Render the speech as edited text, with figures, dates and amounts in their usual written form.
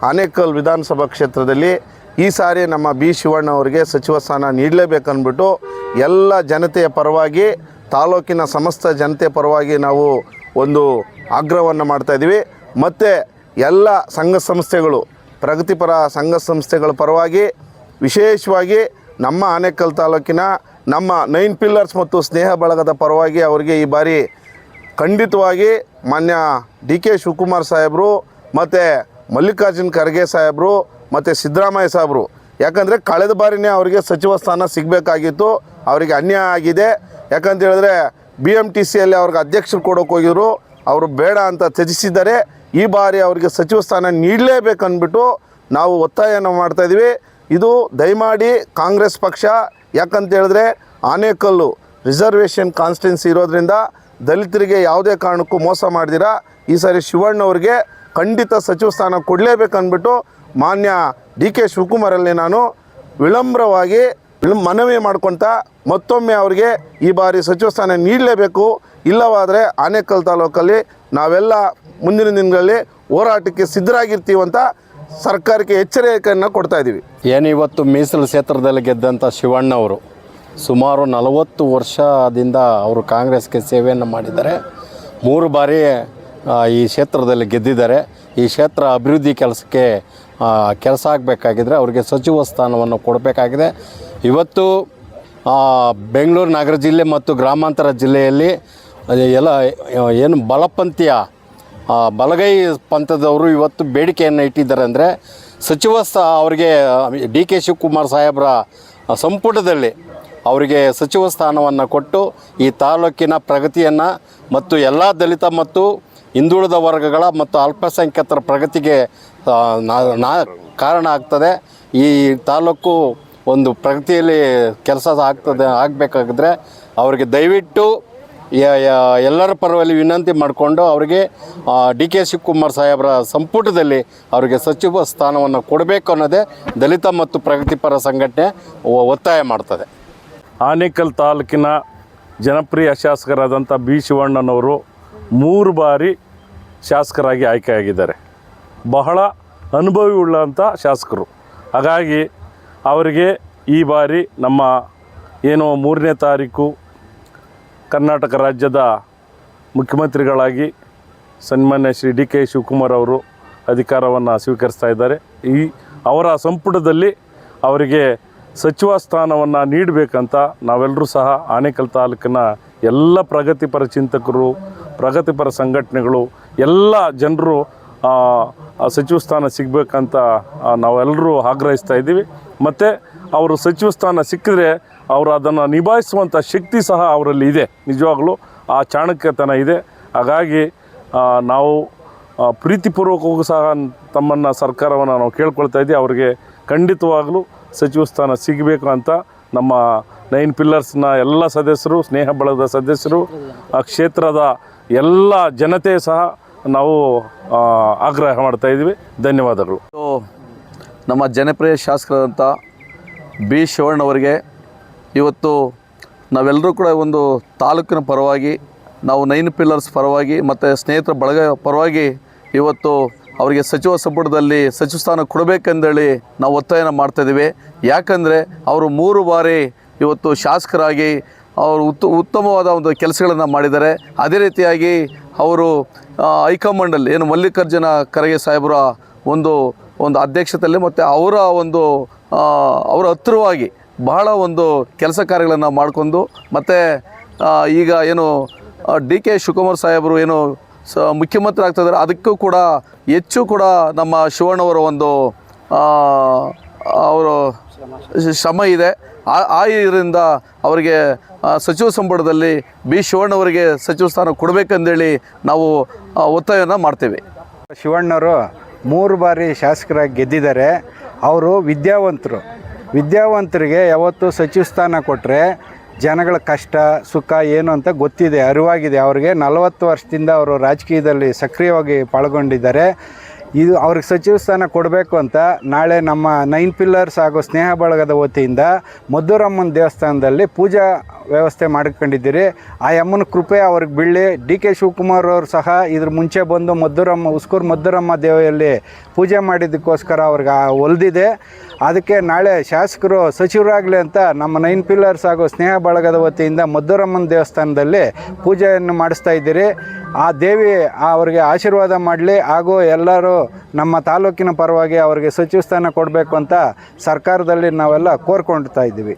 ಆನೇಕಲ್ ವಿಧಾನಸಭಾ ಕ್ಷೇತ್ರದಲ್ಲಿ ಈ ಸಾರಿ ನಮ್ಮ ಬಿ ಶಿವಣ್ಣ ಅವರಿಗೆ ಸಚಿವ ಸ್ಥಾನ ನೀಡಲೇಬೇಕಂದ್ಬಿಟ್ಟು ಎಲ್ಲ ಜನತೆಯ ಪರವಾಗಿ, ತಾಲೂಕಿನ ಸಮಸ್ತ ಜನತೆಯ ಪರವಾಗಿ ನಾವು ಒಂದು ಆಗ್ರಹವನ್ನು ಮಾಡ್ತಾಯಿದ್ದೀವಿ. ಮತ್ತು ಎಲ್ಲ ಸಂಘ ಸಂಸ್ಥೆಗಳು, ಪ್ರಗತಿಪರ ಸಂಘ ಸಂಸ್ಥೆಗಳ ಪರವಾಗಿ, ವಿಶೇಷವಾಗಿ ನಮ್ಮ ಆನೇಕಲ್ ತಾಲೂಕಿನ ನಮ್ಮ 9 ಪಿಲ್ಲರ್ಸ್ ಮತ್ತು ಸ್ನೇಹ ಬಳಗದ ಪರವಾಗಿ ಅವರಿಗೆ ಈ ಬಾರಿ ಖಂಡಿತವಾಗಿ ಮಾನ್ಯ ಡಿ ಕೆ ಶಿವಕುಮಾರ್ ಸಾಹೇಬರು ಮತ್ತು ಮಲ್ಲಿಕಾರ್ಜುನ್ ಖರ್ಗೆ ಸಾಹೇಬರು ಮತ್ತು ಸಿದ್ದರಾಮಯ್ಯ ಸಾಹೇಬರು, ಯಾಕಂದರೆ ಕಳೆದ ಬಾರಿನೇ ಅವರಿಗೆ ಸಚಿವ ಸ್ಥಾನ ಸಿಗಬೇಕಾಗಿತ್ತು, ಅವರಿಗೆ ಅನ್ಯಾಯ ಆಗಿದೆ. ಯಾಕಂತ ಹೇಳಿದ್ರೆ BMTCಯಲ್ಲಿ ಅವ್ರಿಗೆ ಅಧ್ಯಕ್ಷರು ಕೊಡೋಕೆ ಹೋಗಿದ್ರು, ಅವರು ಬೇಡ ಅಂತ ತ್ಯಜಿಸಿದ್ದಾರೆ. ಈ ಬಾರಿ ಅವರಿಗೆ ಸಚಿವ ಸ್ಥಾನ ನೀಡಲೇಬೇಕಂದ್ಬಿಟ್ಟು ನಾವು ಒತ್ತಾಯನ ಮಾಡ್ತಾಯಿದ್ದೀವಿ. ಇದು ದಯಮಾಡಿ ಕಾಂಗ್ರೆಸ್ ಪಕ್ಷ, ಯಾಕಂತ ಹೇಳಿದ್ರೆ ಆನೇಕಲ್ಲು ರಿಸರ್ವೇಷನ್ ಕಾನ್ಸ್ಟಿಟ್ಯೂನ್ಸಿ ಇರೋದ್ರಿಂದ ದಲಿತರಿಗೆ ಯಾವುದೇ ಕಾರಣಕ್ಕೂ ಮೋಸ ಮಾಡ್ದಿರಾ ಈ ಸಾರಿ ಶಿವಣ್ಣವ್ರಿಗೆ ಖಂಡಿತ ಸಚಿವ ಸ್ಥಾನ ಕೊಡಲೇಬೇಕಂದ್ಬಿಟ್ಟು ಮಾನ್ಯ ಡಿ ಕೆ ಶಿವಕುಮಾರಲ್ಲಿ ನಾನು ವಿಳಂಬರವಾಗಿ ಮನವಿ ಮಾಡ್ಕೊತಾ ಮತ್ತೊಮ್ಮೆ ಅವರಿಗೆ ಈ ಬಾರಿ ಸಚಿವ ಸ್ಥಾನ ನೀಡಲೇಬೇಕು. ಇಲ್ಲವಾದರೆ ಆನೇಕಲ್ ತಾಲೂಕಲ್ಲಿ ನಾವೆಲ್ಲ ಮುಂದಿನ ದಿನಗಳಲ್ಲಿ ಹೋರಾಟಕ್ಕೆ ಸಿದ್ಧರಾಗಿರ್ತೀವಂತ ಸರ್ಕಾರಕ್ಕೆ ಎಚ್ಚರಿಕೆಯನ್ನು ಕೊಡ್ತಾ ಇದ್ದೀವಿ. ಇವತ್ತು ಮೀಸಲು ಕ್ಷೇತ್ರದಲ್ಲಿ ಗೆದ್ದಂಥ ಶಿವಣ್ಣವರು ಸುಮಾರು 40 ವರ್ಷದಿಂದ ಅವರು ಕಾಂಗ್ರೆಸ್ಗೆ ಸೇವೆಯನ್ನು ಮಾಡಿದ್ದಾರೆ. 3 ಬಾರಿ ಈ ಕ್ಷೇತ್ರದಲ್ಲಿ ಗೆದ್ದಿದ್ದಾರೆ. ಈ ಕ್ಷೇತ್ರ ಅಭಿವೃದ್ಧಿ ಕೆಲಸ ಆಗಬೇಕಾಗಿದ್ದರೆ ಅವರಿಗೆ ಸಚಿವ ಸ್ಥಾನವನ್ನು ಕೊಡಬೇಕಾಗಿದೆ. ಇವತ್ತು ಬೆಂಗಳೂರು ನಗರ ಜಿಲ್ಲೆ ಮತ್ತು ಗ್ರಾಮಾಂತರ ಜಿಲ್ಲೆಯಲ್ಲಿ ಎಲ್ಲ ಏನು ಬಲಪಂಥೀಯ ಬಲಗೈ ಪಂಥದವರು ಇವತ್ತು ಬೇಡಿಕೆಯನ್ನು ಇಟ್ಟಿದ್ದಾರೆ. ಅಂದರೆ ಸಚಿವ ಅವರಿಗೆ ಡಿ ಕೆ ಶಿವಕುಮಾರ್ ಸಾಹೇಬರ ಸಂಪುಟದಲ್ಲಿ ಅವರಿಗೆ ಸಚಿವ ಸ್ಥಾನವನ್ನು ಕೊಟ್ಟು ಈ ತಾಲೂಕಿನ ಪ್ರಗತಿಯನ್ನು ಮತ್ತು ಎಲ್ಲ ದಲಿತ ಮತ್ತು ಹಿಂದುಳಿದ ವರ್ಗಗಳ ಮತ್ತು ಅಲ್ಪಸಂಖ್ಯಾತರ ಪ್ರಗತಿಗೆ ಕಾರಣ ಆಗ್ತದೆ. ಈ ತಾಲೂಕು ಒಂದು ಪ್ರಗತಿಯಲ್ಲಿ ಕೆಲಸ ಆಗಬೇಕಾಗಿದ್ರೆ ಅವರಿಗೆ ದಯವಿಟ್ಟು ಎಲ್ಲರ ಪರವಾಗಿ ವಿನಂತಿ ಮಾಡಿಕೊಂಡು ಅವರಿಗೆ ಡಿ ಕೆ ಶಿವಕುಮಾರ್ ಸಾಹೇಬರ ಸಂಪುಟದಲ್ಲಿ ಅವರಿಗೆ ಸಚಿವ ಸ್ಥಾನವನ್ನು ಕೊಡಬೇಕು ಅನ್ನೋದೇ ದಲಿತ ಮತ್ತು ಪ್ರಗತಿಪರ ಸಂಘಟನೆ ಒತ್ತಾಯ ಮಾಡ್ತದೆ. ಆನೇಕಲ್ ತಾಲೂಕಿನ ಜನಪ್ರಿಯ ಶಾಸಕರಾದಂಥ ಬಿ ಶಿವಣ್ಣನವರು 3 ಬಾರಿ ಶಾಸಕರಾಗಿ ಆಯ್ಕೆಯಾಗಿದ್ದಾರೆ. ಬಹಳ ಅನುಭವಿ ಉಳ್ಳಂಥ ಶಾಸಕರು. ಹಾಗಾಗಿ ಅವರಿಗೆ ಈ ಬಾರಿ ನಮ್ಮ ಏನು 3ನೇ ತಾರೀಕು ಕರ್ನಾಟಕ ರಾಜ್ಯದ ಮುಖ್ಯಮಂತ್ರಿಗಳಾಗಿ ಸನ್ಮಾನ್ಯ ಶ್ರೀ ಡಿ ಕೆ ಶಿವಕುಮಾರ್ ಅವರು ಅಧಿಕಾರವನ್ನು ಸ್ವೀಕರಿಸ್ತಾ ಇದ್ದಾರೆ. ಅವರ ಸಂಪುಟದಲ್ಲಿ ಅವರಿಗೆ ಸಚಿವ ಸ್ಥಾನವನ್ನು ನೀಡಬೇಕಂತ ನಾವೆಲ್ಲರೂ ಸಹ ಆನೇಕಲ್ ತಾಲೂಕಿನ ಎಲ್ಲ ಪ್ರಗತಿಪರ ಚಿಂತಕರು, ಪ್ರಗತಿಪರ ಸಂಘಟನೆಗಳು, ಎಲ್ಲ ಜನರು ಸಚಿವ ಸ್ಥಾನ ಸಿಗಬೇಕಂತ ನಾವೆಲ್ಲರೂ ಆಗ್ರಹಿಸ್ತಾ ಇದ್ದೀವಿ. ಮತ್ತು ಅವರು ಸಚಿವ ಸ್ಥಾನ ಸಿಕ್ಕಿದ್ರೆ ಅವರು ಅದನ್ನು ನಿಭಾಯಿಸುವಂಥ ಶಕ್ತಿ ಸಹ ಅವರಲ್ಲಿ ಇದೆ. ನಿಜವಾಗಲೂ ಆ ಚಾಣಕ್ಯತನ ಇದೆ. ಹಾಗಾಗಿ ನಾವು ಪ್ರೀತಿಪೂರ್ವಕವೂ ಸಹ ತಮ್ಮನ್ನು ಸರ್ಕಾರವನ್ನು ನಾವು ಕೇಳ್ಕೊಳ್ತಾ ಇದ್ದೀವಿ. ಅವರಿಗೆ ಖಂಡಿತವಾಗಲೂ ಸಚಿವ ಸ್ಥಾನ ಸಿಗಬೇಕು ಅಂತ ನಮ್ಮ 9 ಪಿಲ್ಲರ್ಸ್ನ ಎಲ್ಲ ಸದಸ್ಯರು, ಸ್ನೇಹ ಬಳಗದ ಸದಸ್ಯರು, ಆ ಕ್ಷೇತ್ರದ ಎಲ್ಲ ಜನತೆ ಸಹ ನಾವು ಆಗ್ರಹ ಮಾಡ್ತಾಯಿದ್ದೀವಿ. ಧನ್ಯವಾದಗಳು. ನಮ್ಮ ಜನಪ್ರಿಯ ಶಾಸಕರಾದಂಥ ಬಿ ಶಿವಣ್ಣವರಿಗೆ ಇವತ್ತು ನಾವೆಲ್ಲರೂ ಕೂಡ ಒಂದು ತಾಲೂಕಿನ ಪರವಾಗಿ, ನಾವು 9 ಪಿಲ್ಲರ್ಸ್ ಪರವಾಗಿ ಮತ್ತು ಸ್ನೇಹಿತರ ಬಳಗ ಪರವಾಗಿ ಇವತ್ತು ಅವರಿಗೆ ಸಚಿವ ಸಂಪುಟದಲ್ಲಿ ಸಚಿವ ಸ್ಥಾನ ಕೊಡಬೇಕೆಂದೇಳಿ ನಾವು ಒತ್ತಾಯನ ಮಾಡ್ತಾಯಿದ್ದೀವಿ. ಯಾಕಂದರೆ ಅವರು 3 ಬಾರಿ ಇವತ್ತು ಶಾಸಕರಾಗಿ ಅವರು ಉತ್ತಮವಾದ ಒಂದು ಕೆಲಸಗಳನ್ನು ಮಾಡಿದ್ದಾರೆ. ಅದೇ ರೀತಿಯಾಗಿ ಅವರು ಹೈಕಮಾಂಡಲ್ಲಿ ಏನು ಮಲ್ಲಿಕಾರ್ಜುನ ಖರ್ಗೆ ಸಾಹೇಬರ ಒಂದು ಅಧ್ಯಕ್ಷತೆಯಲ್ಲಿ ಮತ್ತು ಅವರ ಹತ್ತಿರವಾಗಿ ಬಹಳ ಒಂದು ಕೆಲಸ ಕಾರ್ಯಗಳನ್ನು ಮಾಡಿಕೊಂಡು, ಮತ್ತು ಈಗ ಏನು ಡಿ ಕೆ ಶಿವಕುಮಾರ್ ಸಾಹೇಬರು ಏನು ಮುಖ್ಯಮಂತ್ರಿ ಆಗ್ತಾಯಿದ್ದಾರೆ, ಅದಕ್ಕೂ ಕೂಡ ಹೆಚ್ಚು ಕೂಡ ನಮ್ಮ ಶಿವಣ್ಣವರ ಒಂದು ಅವರು ಶ್ರಮ ಇದೆ. ಇದರಿಂದ ಅವರಿಗೆ ಸಚಿವ ಸಂಪುಟದಲ್ಲಿ ಬಿ ಶಿವಣ್ಣವರಿಗೆ ಸಚಿವ ಸ್ಥಾನ ಕೊಡಬೇಕಂದೇಳಿ ನಾವು ಒತ್ತಾಯವನ್ನು ಮಾಡ್ತೇವೆ. ಶಿವಣ್ಣವರು 3 ಬಾರಿ ಶಾಸಕರಾಗಿ ಗೆದ್ದಿದ್ದಾರೆ. ಅವರು ವಿದ್ಯಾವಂತರಿಗೆ ಯಾವತ್ತು ಸಚಿವ ಸ್ಥಾನ ಕೊಟ್ಟರೆ ಜನಗಳ ಕಷ್ಟ ಸುಖ ಏನು ಅಂತ ಗೊತ್ತಿದೆ, ಅರಿವಾಗಿದೆ. ಅವ್ರಿಗೆ 40 ವರ್ಷದಿಂದ ಅವರು ರಾಜಕೀಯದಲ್ಲಿ ಸಕ್ರಿಯವಾಗಿ ಪಾಲ್ಗೊಂಡಿದ್ದಾರೆ. ಇದು ಅವ್ರಿಗೆ ಸಚಿವ ಸ್ಥಾನ ಕೊಡಬೇಕು ಅಂತ ನಾಳೆ ನಮ್ಮ 9 ಪಿಲ್ಲರ್ಸ್ ಹಾಗೂ ಸ್ನೇಹ ಬಳಗದ ವತಿಯಿಂದ ಮದ್ದೂರಮ್ಮನ ದೇವಸ್ಥಾನದಲ್ಲಿ ಪೂಜಾ ವ್ಯವಸ್ಥೆ ಮಾಡ್ಕೊಂಡಿದ್ದೀರಿ. ಆ ಅಮ್ಮನ ಕೃಪೆ ಅವ್ರಿಗೆ ಬೀಳಲಿ. DK ಶಿವಕುಮಾರ್ ಅವರು ಸಹ ಇದ್ರ ಮುಂಚೆ ಬಂದು ಉಸ್ಕೂರು ಮದ್ದೂರಮ್ಮ ದೇವಿಯಲ್ಲಿ ಪೂಜೆ ಮಾಡಿದ್ದಕ್ಕೋಸ್ಕರ ಅವ್ರಿಗೆ ಒಲ್ದಿದೆ. ಅದಕ್ಕೆ ನಾಳೆ ಶಾಸಕರು ಸಚಿವರಾಗಲಿ ಅಂತ ನಮ್ಮ 9 ಪಿಲ್ಲರ್ಸ್ ಹಾಗೂ ಸ್ನೇಹ ಬಳಗದ ವತಿಯಿಂದ ಮದ್ದೂರಮ್ಮನ ದೇವಸ್ಥಾನದಲ್ಲಿ ಪೂಜೆಯನ್ನು ಮಾಡಿಸ್ತಾ ಇದ್ದೀರಿ. ಆ ದೇವಿ ಅವರಿಗೆ ಆಶೀರ್ವಾದ ಮಾಡಲಿ ಹಾಗೂ ಎಲ್ಲರೂ ನಮ್ಮ ತಾಲೂಕಿನ ಪರವಾಗಿ ಅವರಿಗೆ ಸಚಿವ ಸ್ಥಾನ ಕೊಡಬೇಕು ಅಂತ ಸರ್ಕಾರದಲ್ಲಿ ನಾವೆಲ್ಲ ಕೋರ್ಕೊಳ್ತಾ ಇದ್ದೀವಿ.